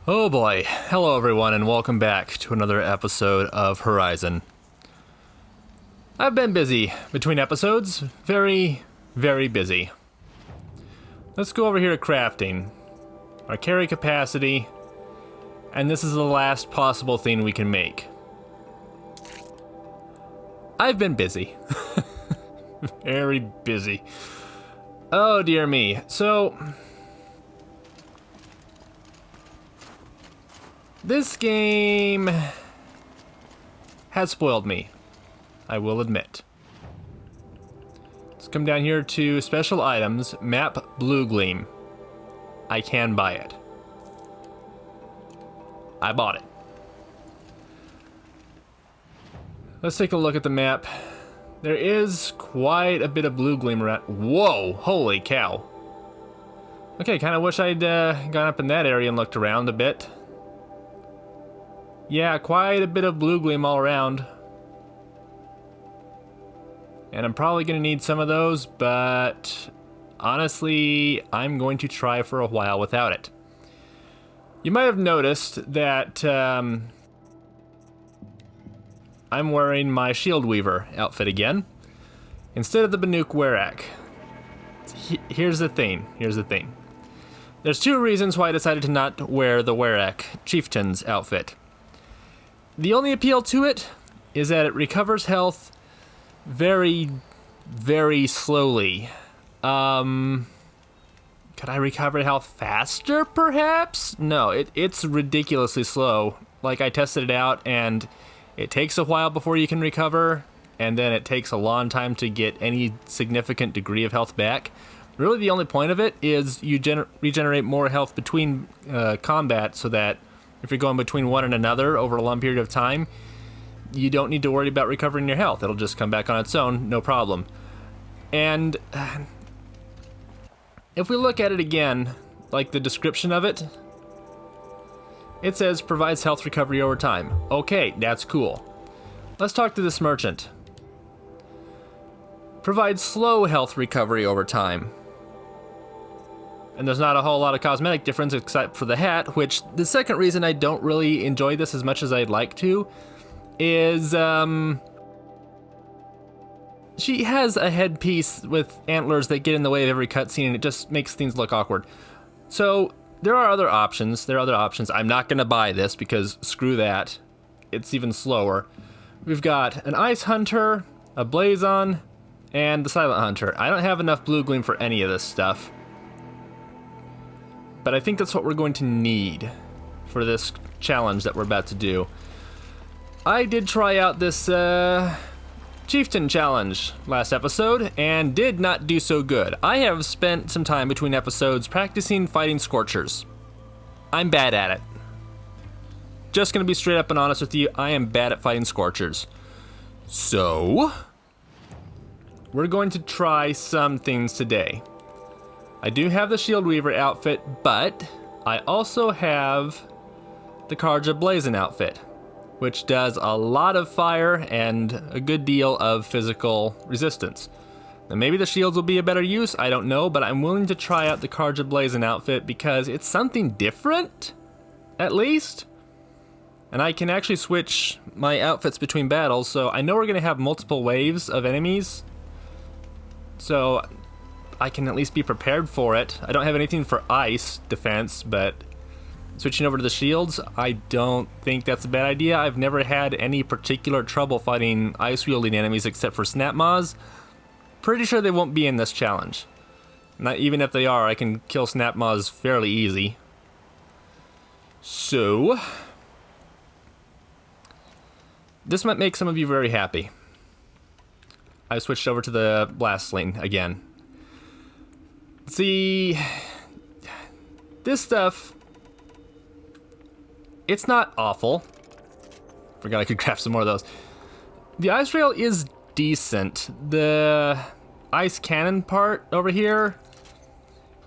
Oh boy. Hello everyone and welcome back to another episode of Horizon. I've been busy between episodes. Very, very busy. Let's go over here to crafting. Our carry capacity. And this is the last possible thing we can make. I've been busy. Very busy. Oh dear me. So this game has spoiled me, I will admit. Let's come down here to special items, map Blue Gleam. I can buy it. I bought it. Let's take a look at the map. There is quite a bit of blue gleam around. Whoa, holy cow. Okay, kind of wish I'd gone up in that area and looked around a bit. Yeah, quite a bit of blue gleam all around. And I'm probably going to need some of those, but honestly, I'm going to try for a while without it. You might have noticed that I'm wearing my Shield Weaver outfit again, instead of the Banuk Werak. Here's the thing. There's two reasons why I decided to not wear the Werak Chieftain's outfit. The only appeal to it is that it recovers health very, very slowly. Could I recover health faster, perhaps? No, it's ridiculously slow. Like, I tested it out, and it takes a while before you can recover, and then it takes a long time to get any significant degree of health back. Really, the only point of it is you regenerate more health between combat, so that if you're going between one and another over a long period of time, you don't need to worry about recovering your health. It'll just come back on its own, no problem. And if we look at it again, like the description of it, it says provides health recovery over time. Okay, that's cool. Let's talk to this merchant. Provides slow health recovery over time. And there's not a whole lot of cosmetic difference except for the hat, which the second reason I don't really enjoy this as much as I'd like to is she has a headpiece with antlers that get in the way of every cutscene, and it just makes things look awkward. So there are other options. I'm not going to buy this because screw that. It's even slower. We've got an Ice Hunter, a Blazon, and the Silent Hunter. I don't have enough Blue Gleam for any of this stuff. But I think that's what we're going to need for this challenge that we're about to do. I did try out this Chieftain challenge last episode and did not do so good. I have spent some time between episodes practicing fighting Scorchers. I'm bad at it. Just gonna be straight up and honest with you, I am bad at fighting Scorchers. So, we're going to try some things today. I do have the Shield Weaver outfit, but I also have the Karja Blazon outfit, which does a lot of fire and a good deal of physical resistance. Now maybe the shields will be a better use, I don't know, but I'm willing to try out the Karja Blazon outfit because it's something different, at least. And I can actually switch my outfits between battles, so I know we're going to have multiple waves of enemies. So I can at least be prepared for it. I don't have anything for ice defense, but switching over to the shields, I don't think that's a bad idea. I've never had any particular trouble fighting ice-wielding enemies except for Snapmaws. Pretty sure they won't be in this challenge. Not even if they are, I can kill Snapmaws fairly easy. So, this might make some of you very happy. I switched over to the Blast Sling again. See, this stuff, it's not awful. Forgot I could craft some more of those. The ice rail is decent. The ice cannon part over here,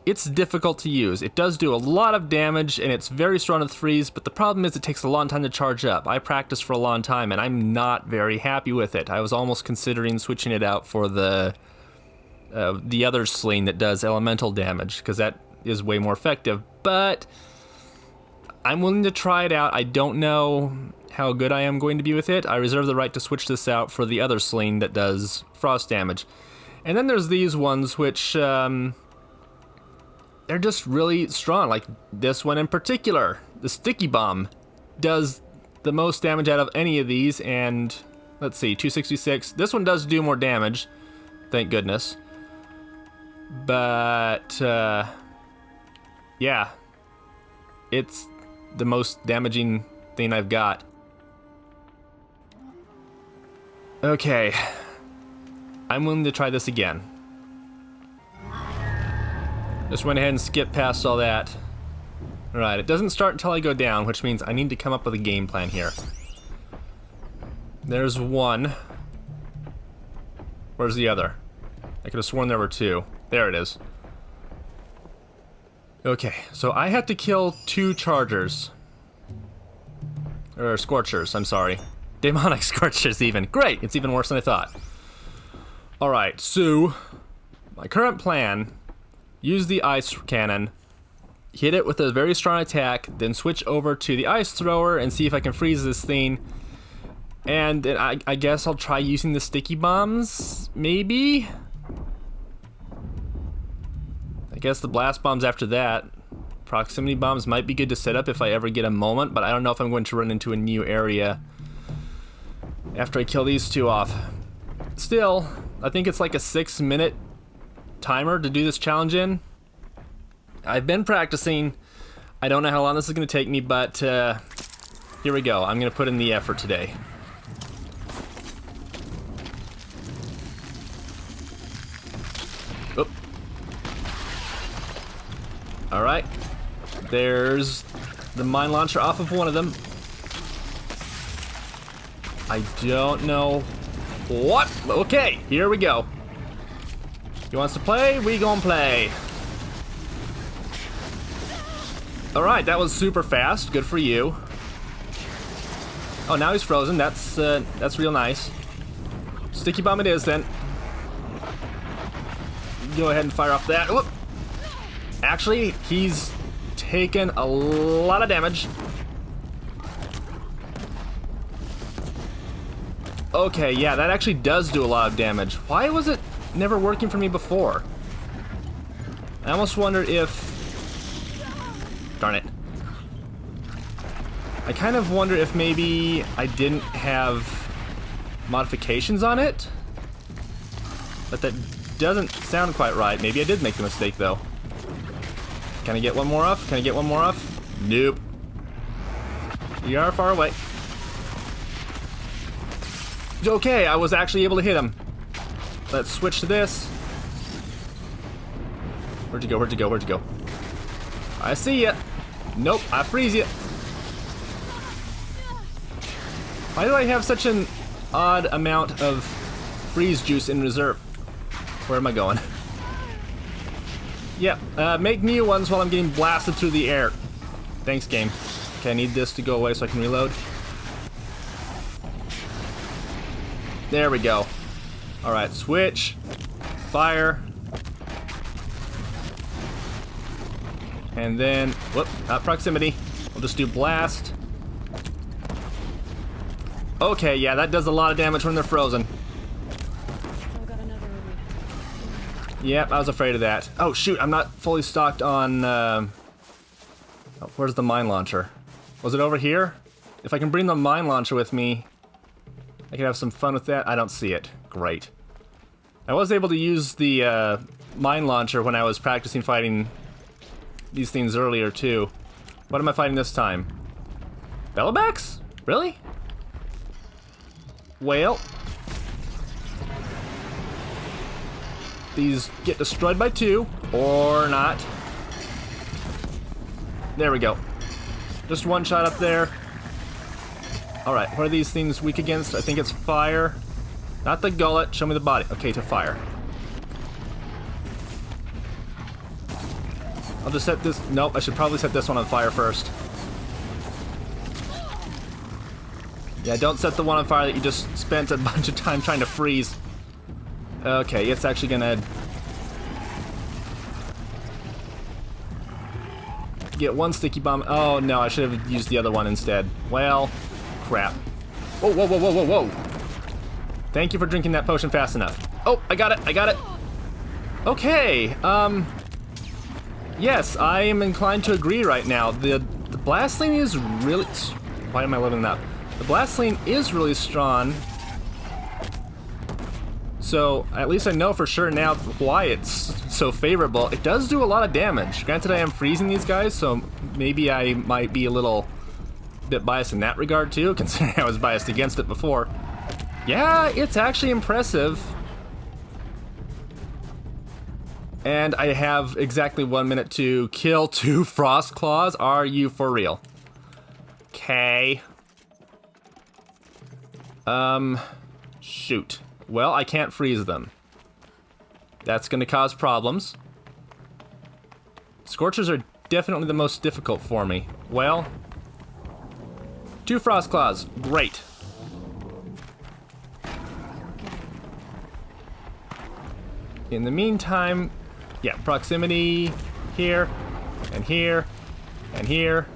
it's difficult to use. It does do a lot of damage and it's very strong with freeze, but the problem is it takes a long time to charge up. I practiced for a long time and I'm not very happy with it. I was almost considering switching it out for the other sling that does elemental damage, because that is way more effective, but I'm willing to try it out. I don't know how good I am going to be with it. I reserve the right to switch this out for the other sling that does frost damage. And then there's these ones which, they're just really strong. Like this one in particular, the sticky bomb, does the most damage out of any of these. And let's see, 266. This one does do more damage, thank goodness. But, yeah, it's the most damaging thing I've got. Okay, I'm willing to try this again. Just went ahead and skipped past all that. Alright, it doesn't start until I go down, which means I need to come up with a game plan here. There's one. Where's the other? I could have sworn there were two. There it is. Okay, so I have to kill 2 chargers. Or scorchers, I'm sorry. Demonic scorchers even. Great, it's even worse than I thought. Alright, so my current plan, use the ice cannon, hit it with a very strong attack, then switch over to the ice thrower and see if I can freeze this thing. And then I guess I'll try using the sticky bombs, maybe? I guess the blast bombs after that. Proximity bombs might be good to set up if I ever get a moment, but I don't know if I'm going to run into a new area after I kill these 2 off. Still, I think it's like a 6-minute timer to do this challenge in. I've been practicing. I don't know how long this is going to take me, but here we go. I'm going to put in the effort today. Oop. Alright. There's the mine launcher off of one of them. I don't know what. Okay, here we go. He wants to play, we gon' play. Alright, that was super fast. Good for you. Oh, now he's frozen. That's real nice. Sticky bomb it is then. Go ahead and fire off that. Whoop. Actually, he's taken a lot of damage. Okay, yeah, that actually does do a lot of damage. Why was it never working for me before? I almost wonder if... Darn it. I kind of wonder if maybe I didn't have modifications on it. But that doesn't sound quite right. Maybe I did make the mistake, though. Can I get one more off? Can I get one more off? Nope. You are far away. Okay, I was actually able to hit him. Let's switch to this. Where'd you go? Where'd you go? Where'd you go? I see ya. Nope, I freeze ya. Why do I have such an odd amount of freeze juice in reserve? Where am I going? Yep, make new ones while I'm getting blasted through the air. Thanks, game. Okay, I need this to go away so I can reload. There we go. Alright, switch. Fire. And then, whoop, not proximity. We'll just do blast. Okay, yeah, that does a lot of damage when they're frozen. Yep, I was afraid of that. Oh, shoot, I'm not fully stocked on, oh, where's the mine launcher? Was it over here? If I can bring the mine launcher with me, I could have some fun with that. I don't see it. Great. I was able to use the mine launcher when I was practicing fighting these things earlier, too. What am I fighting this time? Bellowbacks? Really? Well... These get destroyed by 2, or not. There we go. Just one shot up there. Alright, what are these things weak against? I think it's fire. Not the gullet, show me the body. Okay, to fire. I'll just set this... Nope, I should probably set this one on fire first. Yeah, don't set the one on fire that you just spent a bunch of time trying to freeze. Okay, it's actually gonna... get one sticky bomb. Oh no, I should have used the other one instead. Well, crap. Whoa, whoa, whoa, whoa, whoa, whoa. Thank you for drinking that potion fast enough. Oh, I got it, I got it. Okay, yes, I am inclined to agree right now. The blast lane is really... Why am I loading that? The blast lane is really strong. So, at least I know for sure now why it's so favorable. It does do a lot of damage. Granted, I am freezing these guys, so maybe I might be a little bit biased in that regard too, considering I was biased against it before. Yeah, it's actually impressive. And I have exactly 1 minute to kill 2 frost claws. Are you for real? Okay. Shoot. Well, I can't freeze them. That's gonna cause problems. Scorchers are definitely the most difficult for me. Well, 2 frost claws. Great. In the meantime, yeah, proximity here, and here, and here.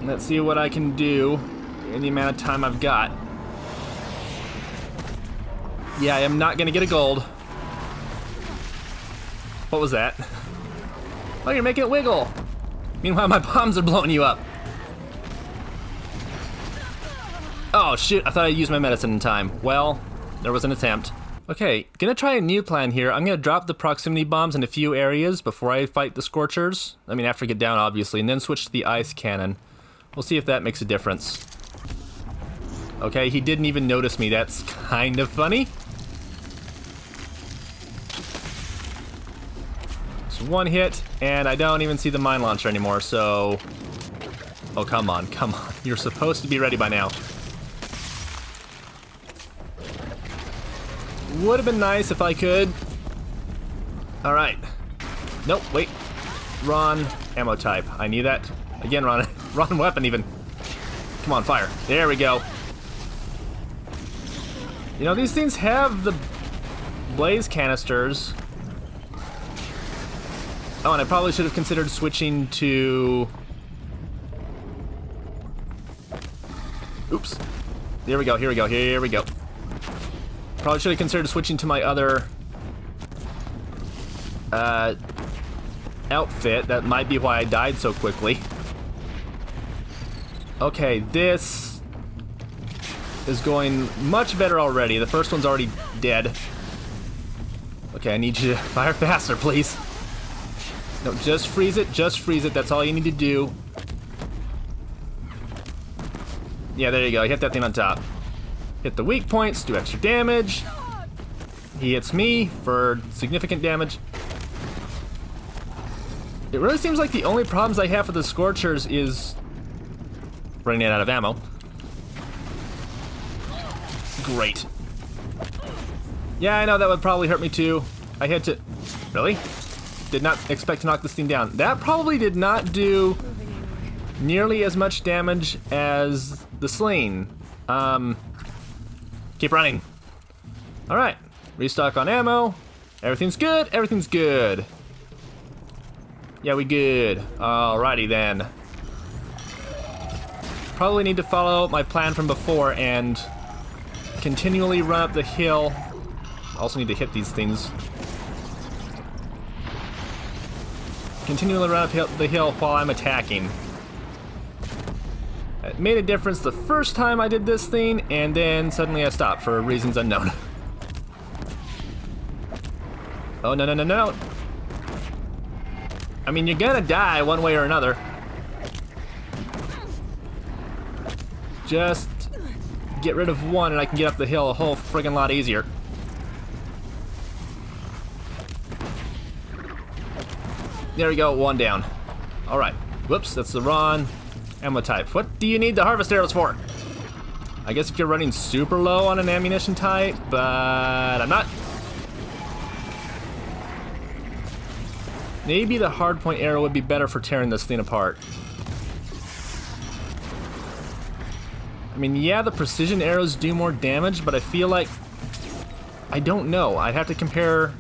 Let's see what I can do in the amount of time I've got. Yeah, I am not gonna get a gold. What was that? Oh, you're making it wiggle. Meanwhile, my bombs are blowing you up. Oh, shoot, I thought I used my medicine in time. Well, there was an attempt. Okay, gonna try a new plan here. I'm gonna drop the proximity bombs in a few areas before I fight the Scorchers. I mean, after I get down, obviously, and then switch to the ice cannon. We'll see if that makes a difference. Okay, he didn't even notice me. That's kind of funny. It's 1 hit, and I don't even see the mine launcher anymore, so... Oh, come on, come on. You're supposed to be ready by now. Would have been nice if I could. Alright. Nope, wait. Wrong ammo type. I need that. Again, wrong weapon even. Come on, fire. There we go. You know, these things have the blaze canisters. Oh, and I probably should have considered switching to... Oops. Here we go, here we go, here we go. Probably should have considered switching to my other outfit. That might be why I died so quickly. Okay, this is going much better already. The first one's already dead. Okay, I need you to fire faster, please. No, just freeze it, just freeze it. That's all you need to do. Yeah, there you go. Hit that thing on top. Hit the weak points, do extra damage. He hits me for significant damage. It really seems like the only problems I have with the Scorchers is running out of ammo. Great. Yeah, I know that would probably hurt me too. I had to... Really? Did not expect to knock this thing down. That probably did not do nearly as much damage as the sling. Keep running. Alright. Restock on ammo. Everything's good. Everything's good. Yeah, we good. Alrighty then. Probably need to follow my plan from before and continually run up the hill. Also need to hit these things. Continually run up the hill while I'm attacking. It made a difference the first time I did this thing, and then suddenly I stopped for reasons unknown. Oh, no, no, no, no. I mean, you're gonna die one way or another. Just get rid of one and I can get up the hill a whole friggin' lot easier. There we go, one down. Alright. Whoops, that's the wrong ammo type. What do you need the harvest arrows for? I guess if you're running super low on an ammunition type, but I'm not. Maybe the hardpoint arrow would be better for tearing this thing apart. I mean, yeah, the precision arrows do more damage, but I feel like... I don't know. I'd have to compare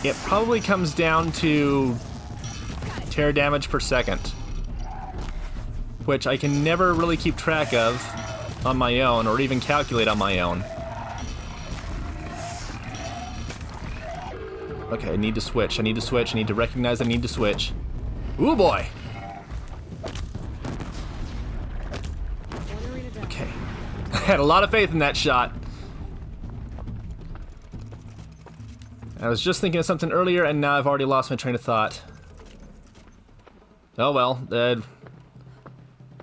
it probably comes down to tear damage per second, which I can never really keep track of on my own, or even calculate on my own. Okay, I need to switch, I need to switch, I need to recognize I need to switch. Ooh boy! Okay. I had a lot of faith in that shot. I was just thinking of something earlier, and now I've already lost my train of thought. Oh well, live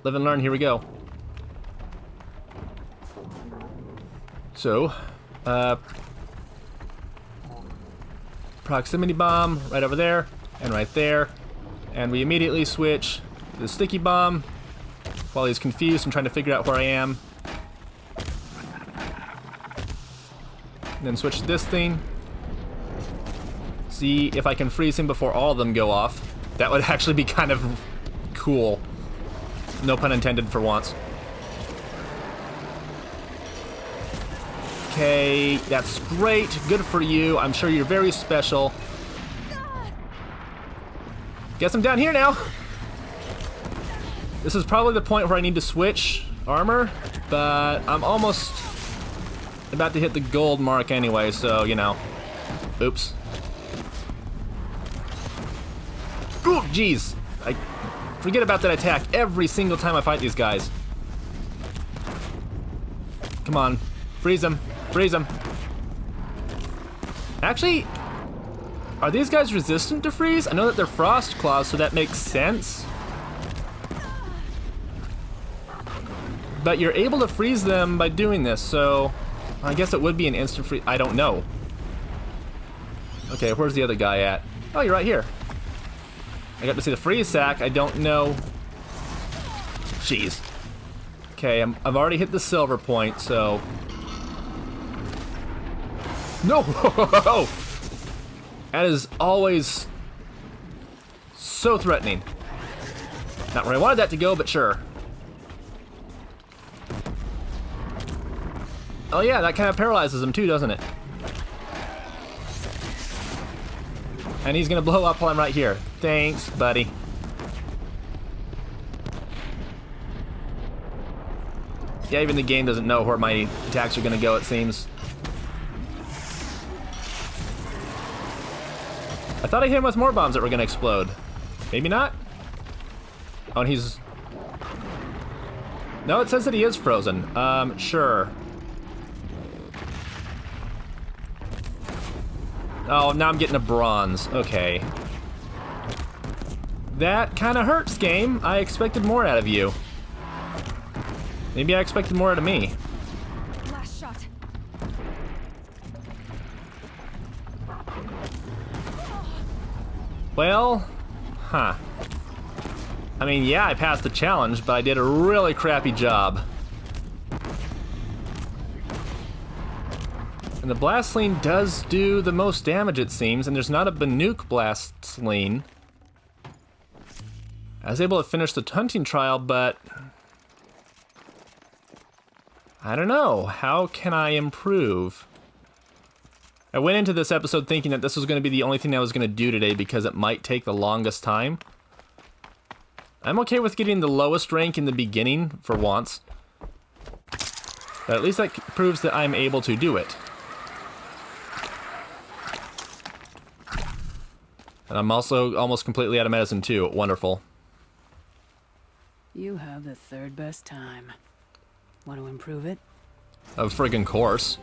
and learn, here we go. So, proximity bomb right over there, and right there. And we immediately switch to the sticky bomb while he's confused and trying to figure out where I am. And then switch to this thing. See if I can freeze him before all of them go off. That would actually be kind of cool. No pun intended for once. Okay, that's great. Good for you. I'm sure you're very special. Guess I'm down here now. This is probably the point where I need to switch armor, but I'm almost about to hit the gold mark anyway, so, you know. Oops. Ooh, jeez. I forget about that attack every single time I fight these guys. Come on. Freeze them. Freeze them. Actually, are these guys resistant to freeze? I know that they're frost claws, so that makes sense. But you're able to freeze them by doing this, so I guess it would be an instant freeze. I don't know. Okay, where's the other guy at? Oh, you're right here. I got to see the freeze sack. I don't know. Jeez. Okay, I've already hit the silver point, so. No! That is always so threatening. Not where I wanted that to go, but sure. Oh yeah, that kind of paralyzes him too, doesn't it? And he's gonna blow up while I'm right here. Thanks, buddy. Yeah, even the game doesn't know where my attacks are gonna go, it seems. I thought I hit him with more bombs that were gonna explode. Maybe not? Oh, and he's... No, it says that he is frozen. Sure. Oh, now I'm getting a bronze. Okay. That kind of hurts, game. I expected more out of you. Maybe I expected more out of me. Last shot. Well, huh. I mean, yeah, I passed the challenge, but I did a really crappy job. And the blast sling does do the most damage, it seems, and there's not a Banuk blast sling. I was able to finish the hunting trial, but I don't know. How can I improve? I went into this episode thinking that this was going to be the only thing I was going to do today because it might take the longest time. I'm okay with getting the lowest rank in the beginning for once. But at least that proves that I'm able to do it. And I'm also almost completely out of medicine too. Wonderful. You have the third best time. Want to improve it? Of friggin' course.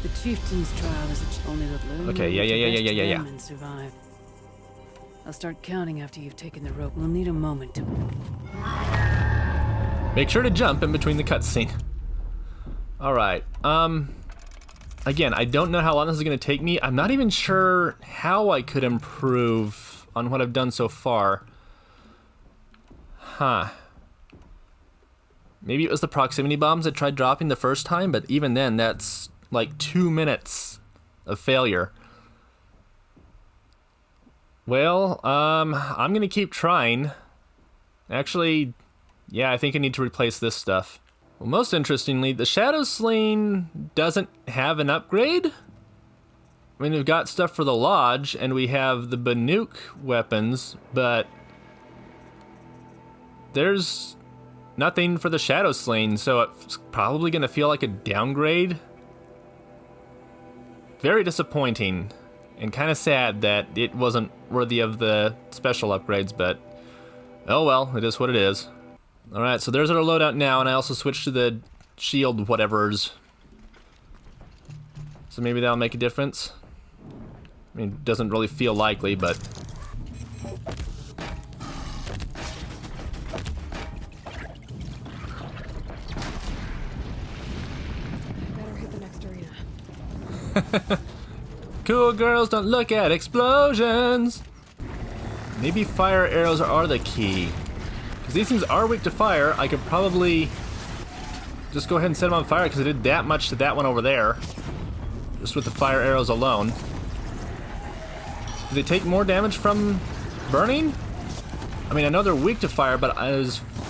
The chieftain's trial is only the balloon. Okay, yeah. And survive. I'll start counting after you've taken the rope. We'll need a moment to... Make sure to jump in between the cutscene. Alright, again, I don't know how long this is going to take me. I'm not even sure how I could improve on what I've done so far. Huh. Maybe it was the proximity bombs I tried dropping the first time, but even then, that's like 2 minutes of failure. Well, I'm gonna keep trying. Actually, yeah, I think I need to replace this stuff. Well, most interestingly, the Shadow Sling doesn't have an upgrade, I mean, we've got stuff for the lodge, and we have the Banuk weapons, but there's nothing for the Shadow Slain, so it's probably going to feel like a downgrade. Very disappointing, and kind of sad that it wasn't worthy of the special upgrades, but oh well, it is what it is. Alright, so there's our loadout now, and I also switched to the shield whatevers. So maybe that'll make a difference. I mean, it doesn't really feel likely, but... Better hit the next arena. Cool girls don't look at explosions! Maybe fire arrows are the key. Because these things are weak to fire, I could probably just go ahead and set them on fire because I did that much to that one over there. Just with the fire arrows alone. Do they take more damage from burning? I mean, I know they're weak to fire, but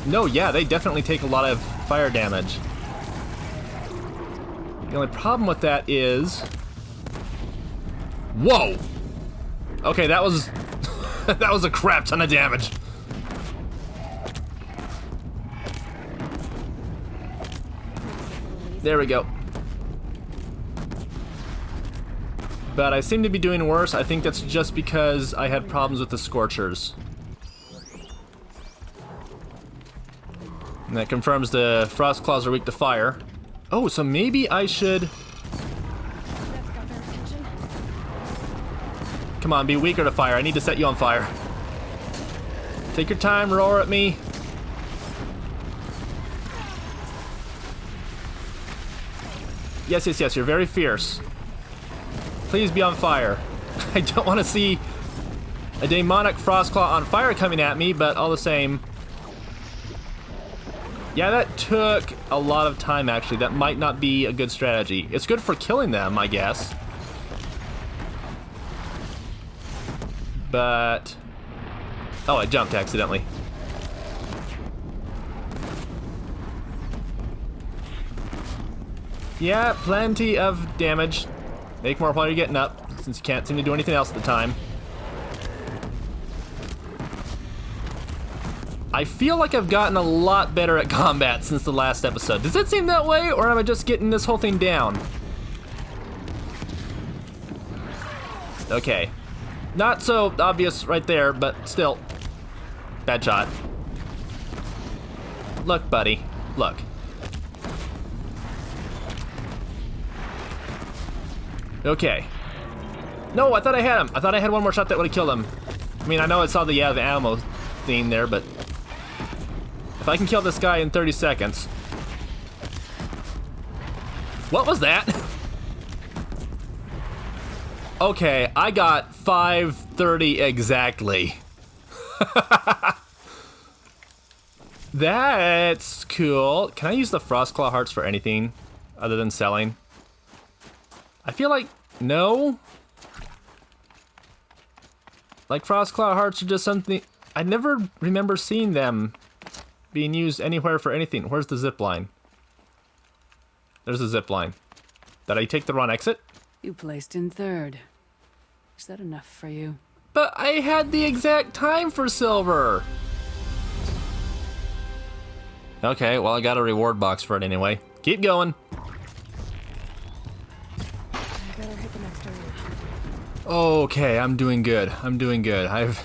no, yeah, they definitely take a lot of fire damage. The only problem with that is... Whoa! Okay, that was... that was a crap ton of damage. There we go. But I seem to be doing worse. I think that's just because I had problems with the Scorchers. And that confirms the Frost Claws are weak to fire. Oh, so maybe I should... That's got their attention. Come on, be weaker to fire. I need to set you on fire. Take your time, roar at me. Yes, yes, yes, you're very fierce. Please be on fire. I don't want to see a demonic Frostclaw on fire coming at me, but all the same... Yeah, that took a lot of time, actually. That might not be a good strategy. It's good for killing them, I guess. But... Oh, I jumped accidentally. Yeah, plenty of damage. Make more while you're getting up, since you can't seem to do anything else at the time. I feel like I've gotten a lot better at combat since the last episode. Does it seem that way, or am I just getting this whole thing down? Okay. Not so obvious right there, but still. Bad shot. Look, buddy. Look. Okay. No, I thought I had him. I thought I had one more shot that would have killed him. I mean, I know I saw the the ammo thing there, but if I can kill this guy in 30 seconds. What was that? Okay, I got 5:30 exactly. That's cool. Can I use the Frostclaw hearts for anything other than selling? I feel like, no. Like, Frostclaw hearts are just something... I never remember seeing them being used anywhere for anything. Where's the zip line? There's the zip line. Did I take the wrong exit? You placed in third. Is that enough for you? But I had the exact time for silver. Okay, well, I got a reward box for it anyway. Keep going. Better hit the next arena. Okay, I'm doing good. I'm doing good. I've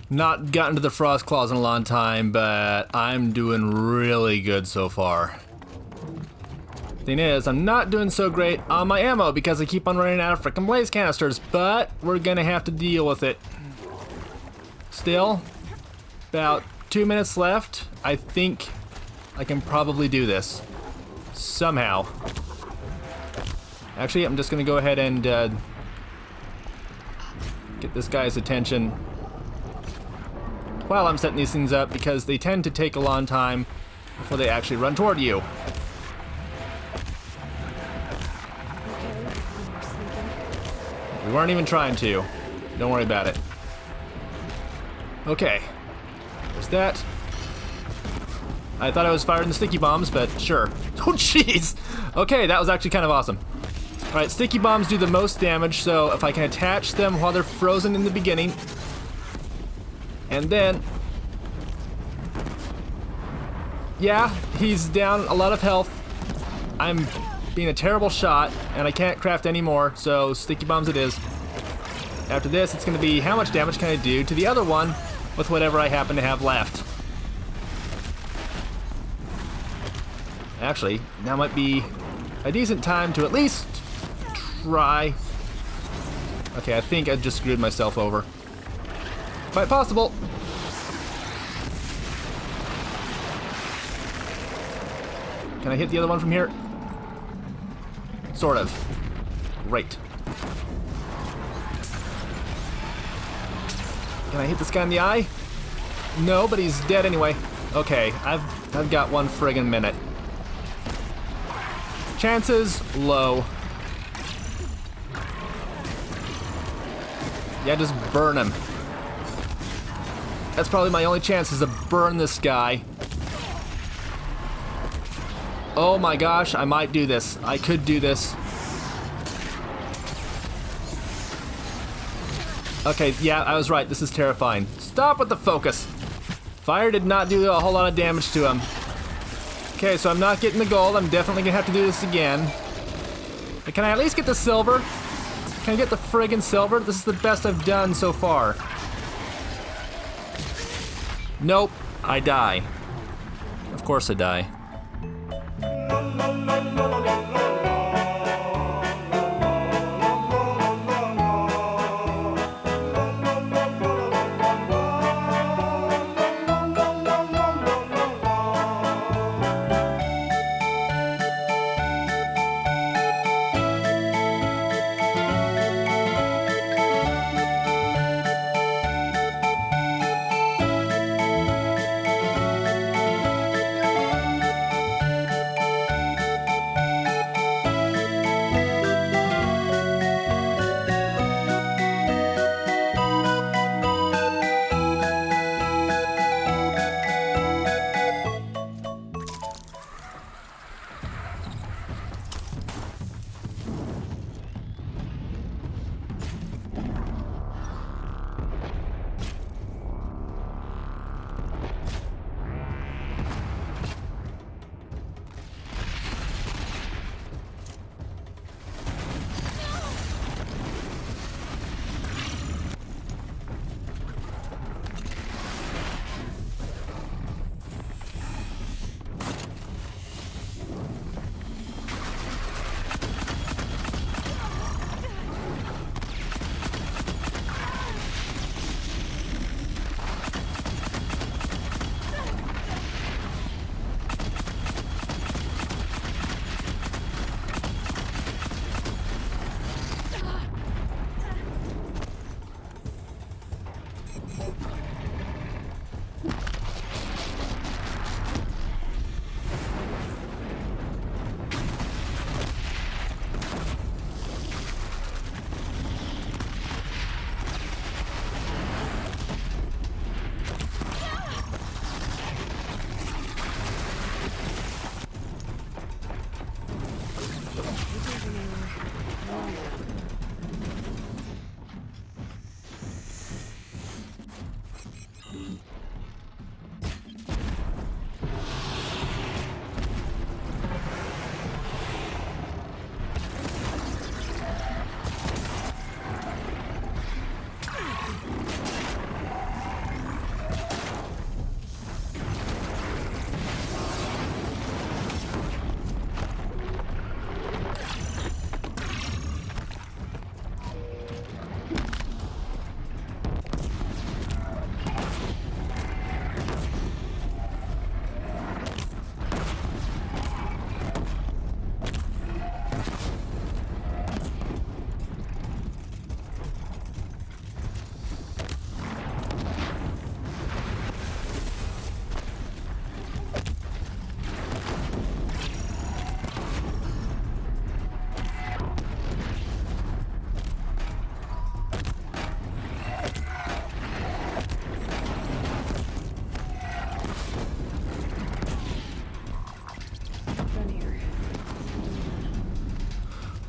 not gotten to the Frost Claws in a long time, but I'm doing really good so far. Thing is, I'm not doing so great on my ammo because I keep on running out of frickin' blaze canisters, but we're gonna have to deal with it. Still, about 2 minutes left. I think I can probably do this. Somehow. Actually, I'm just gonna go ahead and get this guy's attention while I'm setting these things up because they tend to take a long time before they actually run toward you. We weren't even trying to. Don't worry about it. Okay. There's that. I thought I was firing the sticky bombs, but sure. Oh, jeez! Okay, that was actually kind of awesome. Alright, sticky bombs do the most damage, so if I can attach them while they're frozen in the beginning, and then... Yeah, he's down a lot of health. I'm being a terrible shot, and I can't craft any more, so sticky bombs it is. After this, it's going to be how much damage can I do to the other one with whatever I happen to have left. Actually, now might be a decent time to at least try. Okay, I think I just screwed myself over. Quite possible. Can I hit the other one from here? Sort of. Great. Can I hit this guy in the eye? No, but he's dead anyway. Okay, I've got one friggin' minute. Chances low. Yeah, just burn him. That's probably my only chance, is to burn this guy. Oh my gosh, I might do this. I could do this. Okay, yeah, I was right. This is terrifying. Stop with the focus. Fire did not do a whole lot of damage to him. Okay, so I'm not getting the gold. I'm definitely gonna have to do this again. But can I at least get the silver? Can I get the friggin' silver? This is the best I've done so far. Nope, I die. Of course I die.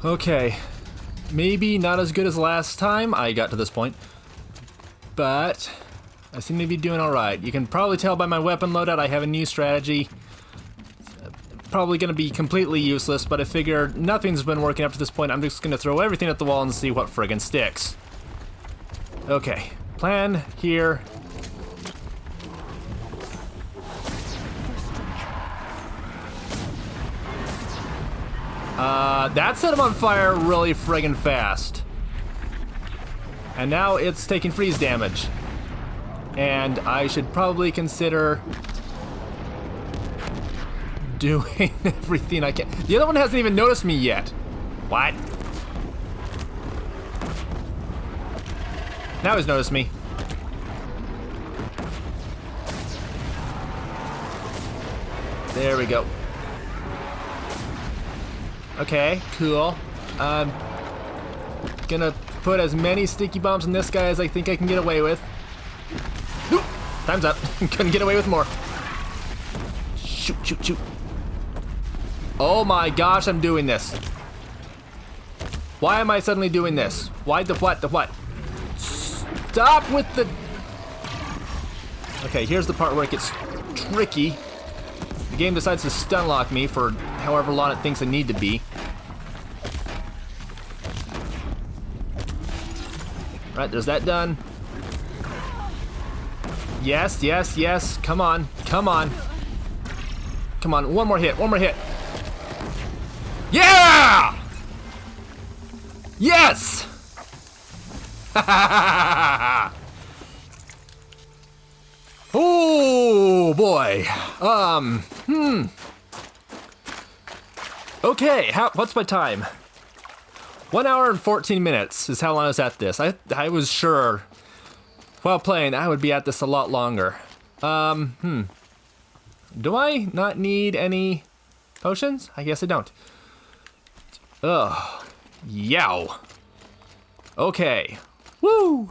Okay. Maybe not as good as last time I got to this point, but I seem to be doing alright. You can probably tell by my weapon loadout I have a new strategy. Probably going to be completely useless, but I figure nothing's been working up to this point. I'm just going to throw everything at the wall and see what friggin' sticks. Okay, plan here. That set him on fire really friggin' fast. And now it's taking freeze damage. And I should probably consider doing everything I can. The other one hasn't even noticed me yet. What? Now he's noticed me. There we go. Okay, cool. Gonna put as many sticky bombs on this guy as I think I can get away with. Oop, time's up. Couldn't get away with more. Shoot, shoot, shoot. Oh my gosh, I'm doing this. Why am I suddenly doing this? Why the what? The what? Stop with the... Okay, here's the part where it gets tricky. The game decides to stun lock me for however long it thinks I need to be. Right, there's that done. Yes, yes, yes. Come on, come on. Come on, one more hit, one more hit. Yeah! Yes! Oh boy. Okay, what's my time? 1 hour and 14 minutes is how long I was at this. I was sure while playing I would be at this a lot longer. Do I not need any potions? I guess I don't. Ugh. Yow. Okay. Woo!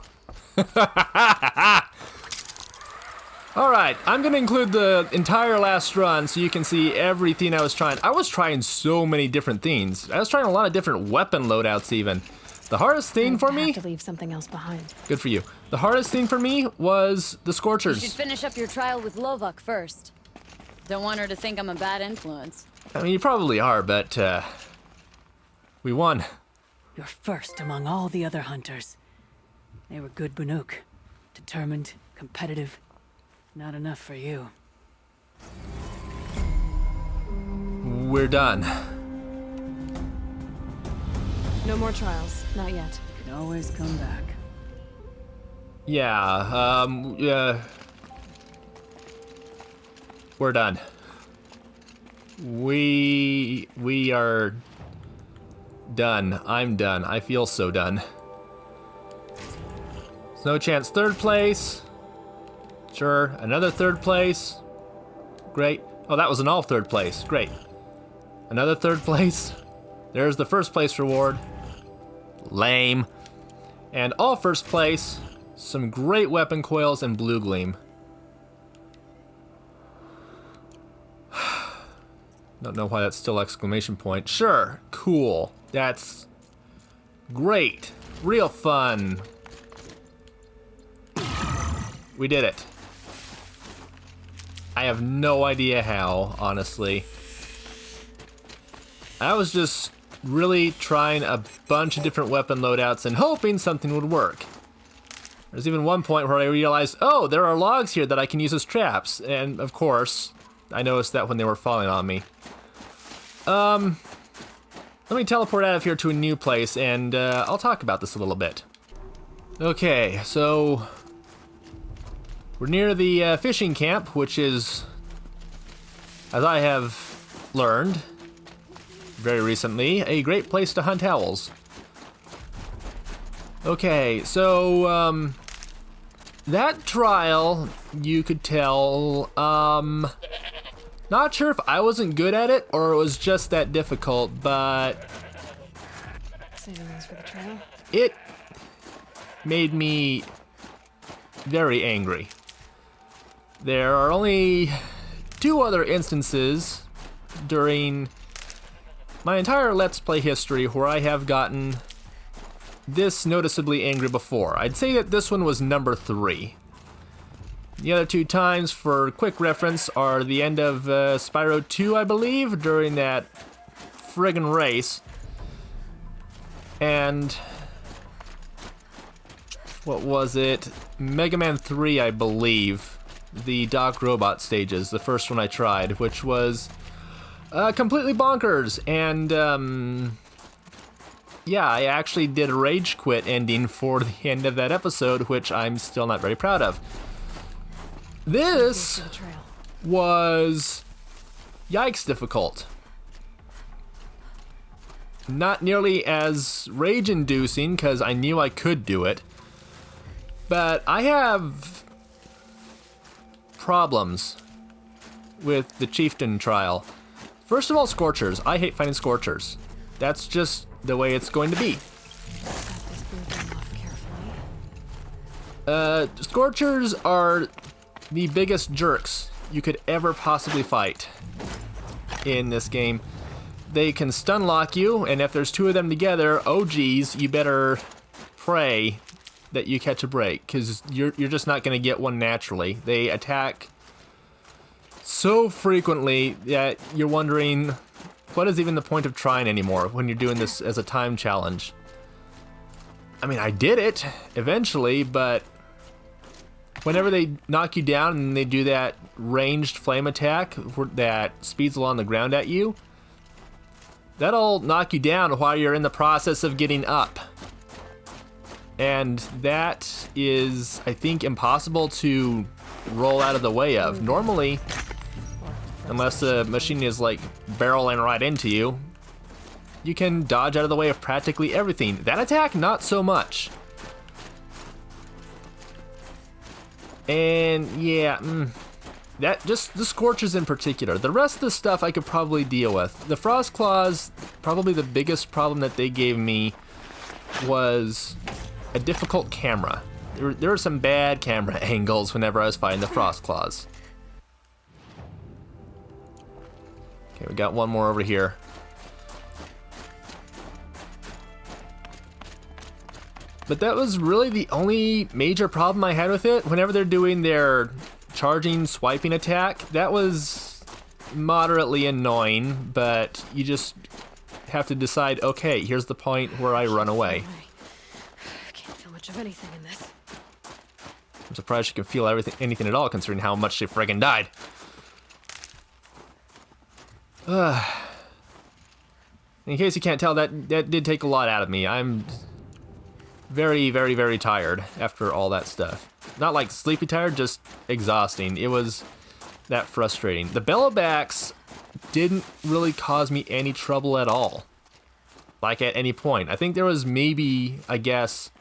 Alright, I'm gonna include the entire last run so you can see everything I was trying. I was trying so many different things. I was trying a lot of different weapon loadouts even. The hardest thing for me... I have to leave something else behind. Good for you. The hardest thing for me was the Scorchers. You should finish up your trial with Lovok first. Don't want her to think I'm a bad influence. I mean, you probably are, but, we won. You're first among all the other hunters. They were good Banuk. Determined, competitive. Not enough for you. We're done. No more trials. Not yet. You can always come back. Yeah, we're done. We are done. I'm done. I feel so done. There's no chance. Third place. Sure. Another third place. Great. Oh, that was an all third place. Great. Another third place. There's the first place reward. Lame. And all first place. Some great weapon coils and blue gleam. Don't know why that's still exclamation point. Sure. Cool. That's great. Real fun. We did it. I have no idea how, honestly. I was just really trying a bunch of different weapon loadouts and hoping something would work. There's even one point where I realized, oh, there are logs here that I can use as traps. And, of course, I noticed that when they were falling on me. Let me teleport out of here to a new place, and I'll talk about this a little bit. Okay, so... we're near the fishing camp, which is, as I have learned very recently, a great place to hunt owls. Okay, so, that trial, you could tell, not sure if I wasn't good at it or it was just that difficult, but Saving those for the trial. it made me very angry. There are only 2 other instances during my entire Let's Play history where I have gotten this noticeably angry before. I'd say that this one was number 3. The other 2 times, for quick reference, are the end of Spyro 2, I believe, during that friggin' race. And what was it? Mega Man 3, I believe. The Doc Robot stages, the first one I tried, which was completely bonkers. And yeah, I actually did a rage quit ending for the end of that episode, which I'm still not very proud of. This was yikes difficult. Not nearly as rage-inducing, because I knew I could do it. But I have problems with the Chieftain trial. First of all, Scorchers. I hate fighting Scorchers. That's just the way it's going to be. Scorchers are the biggest jerks you could ever possibly fight in this game. They can stun lock you, and if there's 2 of them together, oh geez, you better pray that you catch a break, because you're just not going to get one naturally. They attack so frequently that you're wondering, what is even the point of trying anymore when you're doing this as a time challenge? I mean, I did it eventually, but whenever they knock you down and they do that ranged flame attack that speeds along the ground at you, that'll knock you down while you're in the process of getting up. And that is, I think, impossible to roll out of the way of. Normally, unless the machine is like barreling right into you, you can dodge out of the way of practically everything. That attack, not so much. And yeah, that just the Scorchers in particular. The rest of the stuff I could probably deal with. The Frost Claws, probably the biggest problem that they gave me was a difficult camera. There were some bad camera angles whenever I was fighting the Frost Claws. Okay, we got one more over here. But that was really the only major problem I had with it. Whenever they're doing their charging, swiping attack, that was moderately annoying, but you just have to decide, okay, here's the point where I run away. I can't feel much of anything in this. I'm surprised she can feel anything at all, considering how much she friggin' died. In case you can't tell, that did take a lot out of me. I'm very, very, very tired after all that stuff. Not like sleepy tired, just exhausting. It was that frustrating. The bellowbacks didn't really cause me any trouble at all. Like at any point. I think there was maybe, I guess,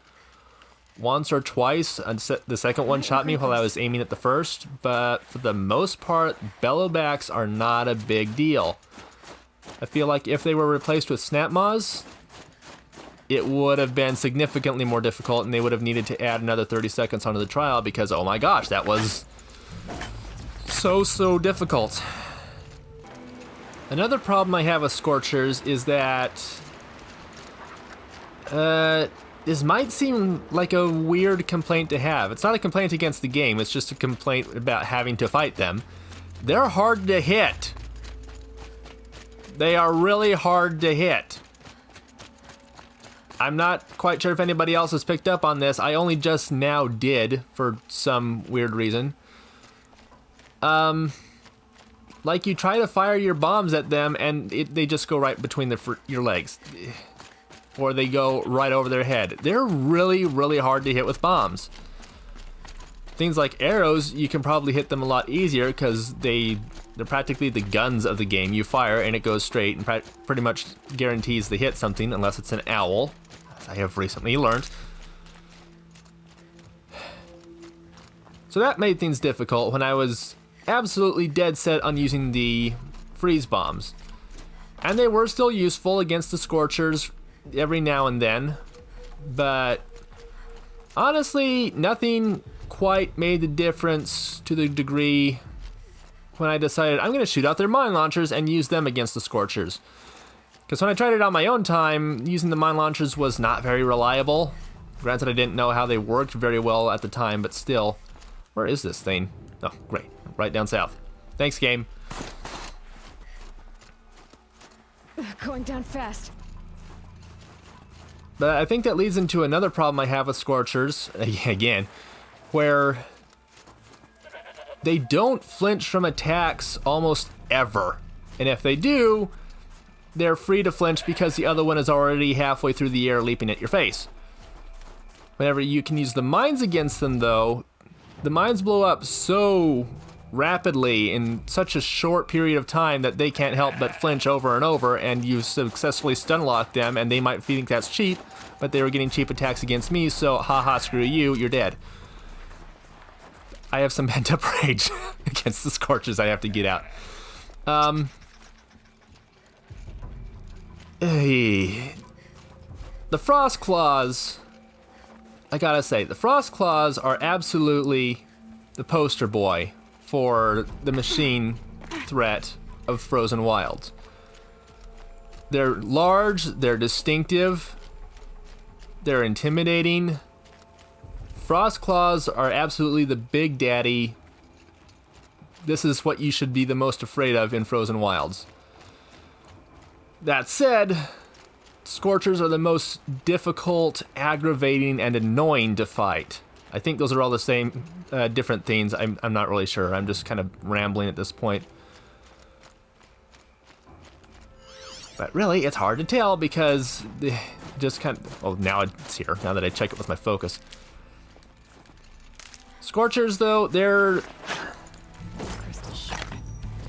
once or twice the second one shot me while I was aiming at the first, but for the most part, bellowbacks are not a big deal. I feel like if they were replaced with snapmaws, it would have been significantly more difficult, and they would have needed to add another 30 seconds onto the trial because, oh my gosh, that was so difficult. Another problem I have with Scorchers is that this might seem like a weird complaint to have. It's not a complaint against the game, it's just a complaint about having to fight them. They're hard to hit. They are really hard to hit. I'm not quite sure if anybody else has picked up on this. I only just now did, for some weird reason. Like you try to fire your bombs at them and they just go right between your legs. Or they go right over their head. They're really, really hard to hit with bombs. Things like arrows, you can probably hit them a lot easier because they're practically the guns of the game. You fire and it goes straight and pretty much guarantees to hit something unless it's an owl, as I have recently learned. So that made things difficult when I was absolutely dead set on using the freeze bombs. And they were still useful against the Scorchers every now and then, but honestly, nothing quite made the difference to the degree when I decided I'm going to shoot out their mine launchers and use them against the Scorchers. Because when I tried it on my own time, using the mine launchers was not very reliable. Granted, I didn't know how they worked very well at the time, but still. Where is this thing? Oh, great. Right down south. Thanks, game. Going down fast. But I think that leads into another problem I have with Scorchers, again, where they don't flinch from attacks almost ever. And if they do, they're free to flinch because the other one is already halfway through the air leaping at your face. Whenever you can use the mines against them, though, the mines blow up so rapidly in such a short period of time that they can't help but flinch over and over, and you successfully stun lock them, and they might think that's cheap, but they were getting cheap attacks against me, so haha, screw you, you're dead. I have some pent up rage against the Scorchers I have to get out. The Frost Claws, I gotta say, the Frost Claws are absolutely the poster boy for the machine threat of Frozen Wilds. They're large, they're distinctive, they're intimidating. Frost Claws are absolutely the big daddy. This is what you should be the most afraid of in Frozen Wilds. That said, Scorchers are the most difficult, aggravating, and annoying to fight. I think those are all the same, different things. I'm not really sure. I'm just kind of rambling at this point. But really, it's hard to tell because just kind of... Oh, now it's here, now that I check it with my focus. Scorchers, though, they're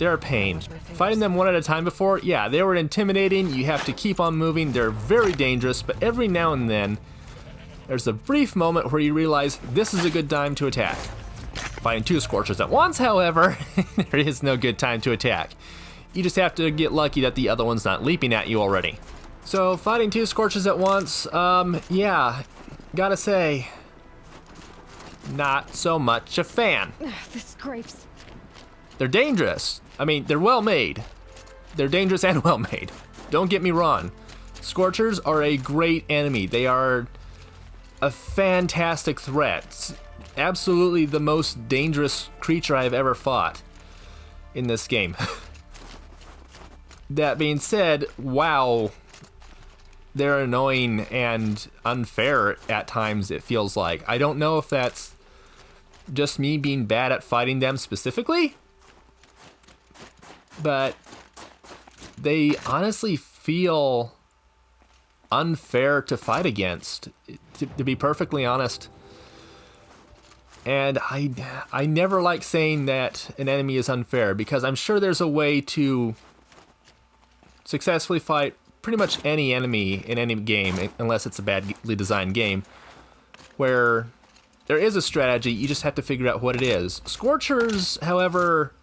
a pain. Fighting them one at a time before, yeah, they were intimidating. You have to keep on moving. They're very dangerous, but every now and then, there's a brief moment where you realize this is a good time to attack. Fighting two Scorchers at once, however, there is no good time to attack. You just have to get lucky that the other one's not leaping at you already. So, fighting two Scorchers at once, yeah, gotta say, not so much a fan. The scrapes. They're dangerous. I mean, they're well made. They're dangerous and well made. Don't get me wrong. Scorchers are a great enemy. They are a fantastic threat. Absolutely the most dangerous creature I've ever fought in this game. That being said, wow, they're annoying and unfair at times, it feels like. I don't know if that's just me being bad at fighting them specifically, but they honestly feel unfair to fight against, to be perfectly honest. And I never like saying that an enemy is unfair, because I'm sure there's a way to successfully fight pretty much any enemy in any game, unless it's a badly designed game, where there is a strategy, you just have to figure out what it is. Scorchers, however,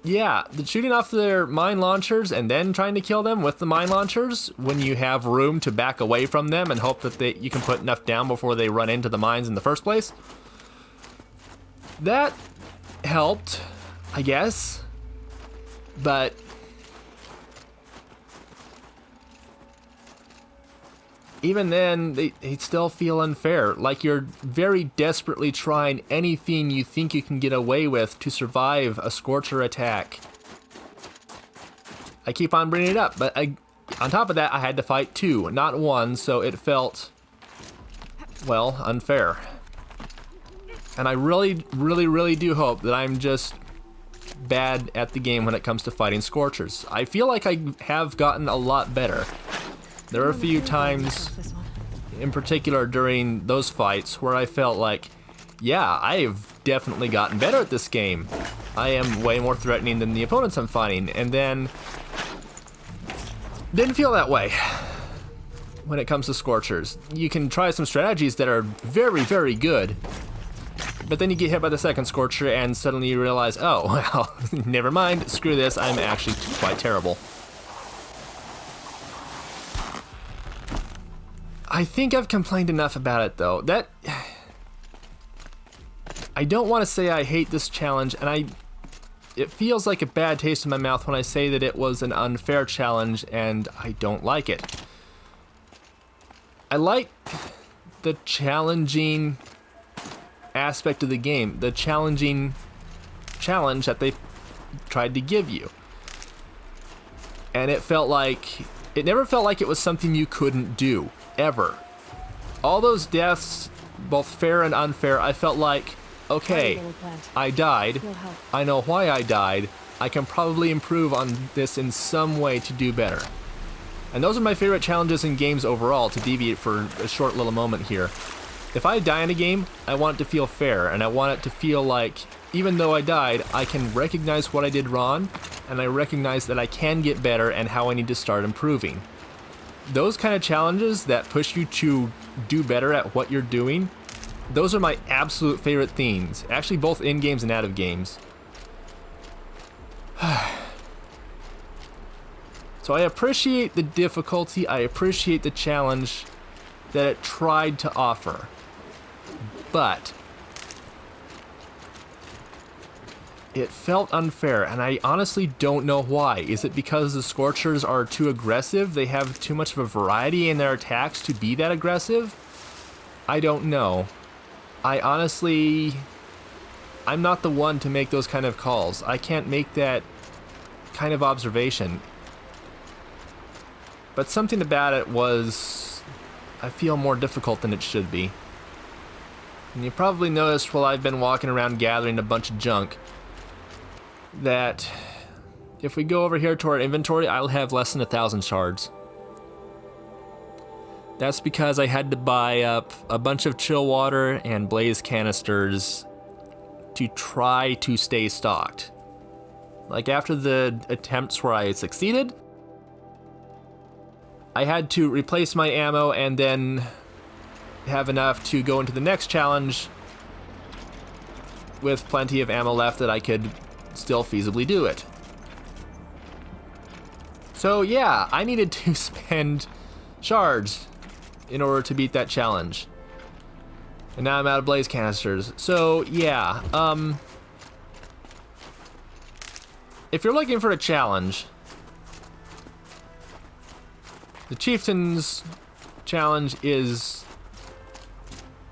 yeah, the shooting off their mine launchers and then trying to kill them with the mine launchers when you have room to back away from them and hope that you can put enough down before they run into the mines in the first place. That helped, I guess, but even then, they still feel unfair. Like you're very desperately trying anything you think you can get away with to survive a Scorcher attack. I keep on bringing it up, but on top of that, I had to fight two, not one, so it felt, well, unfair. And I really, really, really do hope that I'm just bad at the game when it comes to fighting Scorchers. I feel like I have gotten a lot better. There were a few times, in particular during those fights, where I felt like, yeah, I've definitely gotten better at this game. I am way more threatening than the opponents I'm fighting, and then didn't feel that way when it comes to Scorchers. You can try some strategies that are very, very good, but then you get hit by the second Scorcher and suddenly you realize, oh, well, never mind, screw this, I'm actually quite terrible. I think I've complained enough about it, though. I don't want to say I hate this challenge, and it feels like a bad taste in my mouth when I say that it was an unfair challenge, and I don't like it. I like the challenging aspect of the game, the challenge that they tried to give you. And it never felt like it was something you couldn't do, ever. All those deaths, both fair and unfair, I felt like, okay, I died. I know why I died. I can probably improve on this in some way to do better. And those are my favorite challenges in games overall, to deviate for a short little moment here. If I die in a game, I want it to feel fair, and I want it to feel like, even though I died, I can recognize what I did wrong, and I recognize that I can get better and how I need to start improving. Those kind of challenges that push you to do better at what you're doing, those are my absolute favorite themes, actually both in games and out of games. So I appreciate the difficulty, I appreciate the challenge that it tried to offer. But it felt unfair, and I honestly don't know why. Is it because the Scorchers are too aggressive? They have too much of a variety in their attacks to be that aggressive? I don't know. I'm not the one to make those kind of calls. I can't make that kind of observation. But something about it was, I feel, more difficult than it should be. And you probably noticed while I've been walking around gathering a bunch of junk that if we go over here to our inventory, I'll have less than 1,000 shards. That's because I had to buy up a bunch of chill water and blaze canisters to try to stay stocked. Like after the attempts where I succeeded, I had to replace my ammo and then have enough to go into the next challenge with plenty of ammo left that I could still feasibly do it. So yeah, I needed to spend shards in order to beat that challenge. And now I'm out of blaze canisters. So yeah, if you're looking for a challenge, the Chieftains challenge is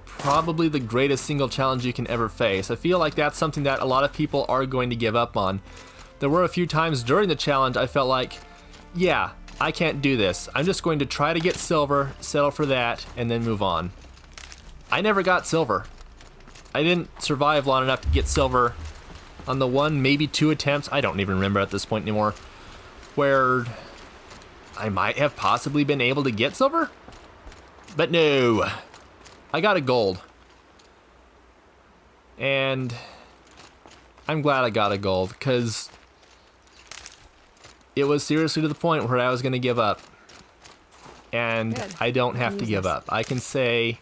probably the greatest single challenge you can ever face. I feel like that's something that a lot of people are going to give up on. There were a few times during the challenge I felt like, yeah, I can't do this. I'm just going to try to get silver, settle for that, and then move on. I never got silver. I didn't survive long enough to get silver on the one, maybe two attempts, I don't even remember at this point anymore, where I might have possibly been able to get silver? But no, I got a gold. And I'm glad I got a gold, because it was seriously to the point where I was going to give up. And Good. I don't have to give up. I can say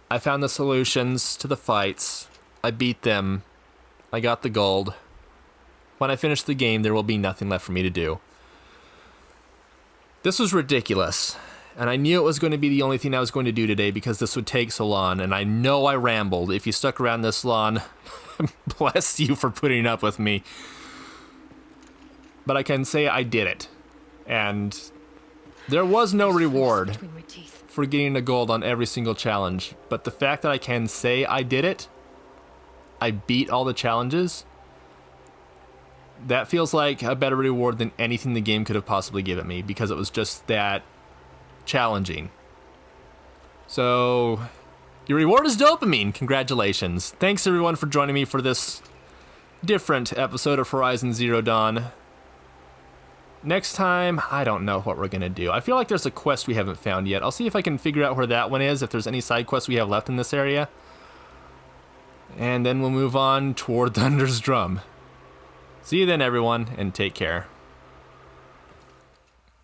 I found the solutions to the fights. I beat them. I got the gold. When I finish the game, there will be nothing left for me to do. This was ridiculous, and I knew it was going to be the only thing I was going to do today because this would take so long, and I know I rambled. If you stuck around this long, bless you for putting up with me. But I can say I did it, and there was no reward for getting a gold on every single challenge, but the fact that I can say I did it, I beat all the challenges, that feels like a better reward than anything the game could have possibly given me, because it was just that challenging. So, your reward is dopamine. Congratulations. Thanks everyone for joining me for this different episode of Horizon Zero Dawn. Next time, I don't know what we're gonna do. I feel like there's a quest we haven't found yet. I'll see if I can figure out where that one is, if there's any side quests we have left in this area. And then we'll move on toward Thunder's Drum. See you then, everyone, and take care.